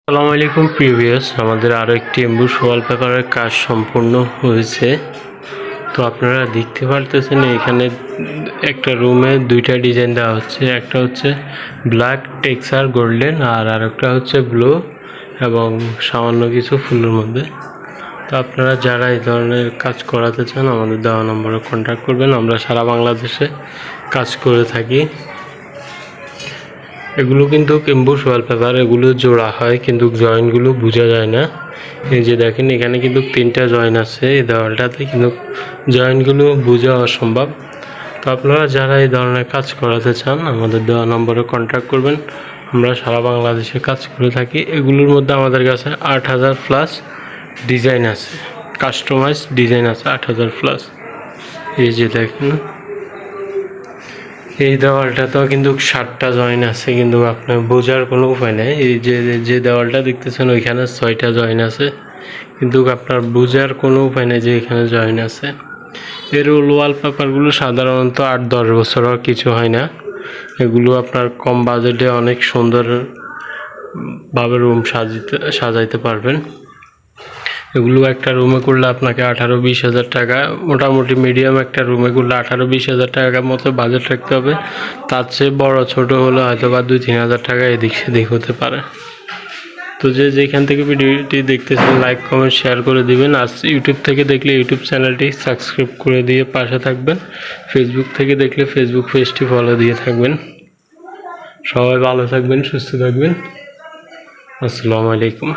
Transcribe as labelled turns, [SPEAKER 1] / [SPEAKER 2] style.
[SPEAKER 1] আসসালামু আলাইকুম প্রিভিয়াস আমাদের আরও একটি এমবুশ ওয়ালপেপারের কাজ সম্পূর্ণ হয়েছে। তো আপনারা দেখতে পারতেছেন এখানে একটা রুমে দুইটা ডিজাইন দেওয়া হচ্ছে। একটা হচ্ছে ব্ল্যাক টেক্সচার গোল্ডেন আর আরেকটা হচ্ছে ব্লু এবং সামান্য কিছু ফুলের মধ্যে। তো আপনারা যারা এই ধরনের কাজ করাতে চান আমাদের দেওয়া নম্বরে কন্ট্যাক্ট করবেন। আমরা সারা বাংলাদেশে কাজ করে থাকি। এগুলো কিন্তু এমবুশ ওয়ালপেপার, এগুলো জোড়া হয় কিন্তু জয়েন্টগুলো বোঝা যায় না। এই যে দেখেন এখানে কিন্তু তিনটা জয়েন্ট আছে এই দেওয়ালটাতে, কিন্তু জয়েন্টগুলো বোঝা অসম্ভব। তো আপনারা যারা এই ধরনের কাজ করাতে চান আমাদের দেওয়া নম্বরে কন্ট্যাক্ট করবেন। আমরা সারা বাংলাদেশে কাজ করে থাকি। এগুলোর মধ্যে আমাদের কাছে 8000 প্লাস ডিজাইন আছে, কাস্টমাইজ ডিজাইন আছে 8000 প্লাস। এই যে দেখেন এই দেওয়ালটাতেও কিন্তু 7টা জয়েন আছে, কিন্তু আপনার বোঝার কোনো উপায় নেই। এই যে দেওয়ালটা দেখতেছেন ওইখানে 6টা জয়েন আছে, কিন্তু আপনার বোঝার কোনো উপায় নেই যে এখানে জয়েন আছে। এর ওয়ালপেপারগুলো সাধারণত 8-10 বছরও কিছু হয় না। এগুলো আপনার কম বাজেটে অনেক সুন্দরভাবে রুম সাজাইতে পারবেন। এগুলো একটা রুমে করলে আপনাকে 18-20 হাজার টাকা, মোটামুটি মিডিয়াম একটা রুমে করলে 18-20 হাজার টাকার মতো বাজেট রাখতে হবে। তার চেয়ে বড় ছোট হলে হয়তো বা 2-3 হাজার টাকা এদিক সেদিক হতে পারে। তো যেখান থেকে ভিডিওটি দেখতেছেন লাইক কমেন্ট শেয়ার করে দিবেন। আর ইউটিউব থেকে দেখলে ইউটিউব চ্যানেলটি সাবস্ক্রাইব করে দিয়ে পাশে থাকবেন। ফেসবুক থেকে দেখলে ফেসবুক পেজটি ফলো দিয়ে থাকবেন। সবাই ভালো থাকবেন, সুস্থ থাকবেন। আসসালামু আলাইকুম।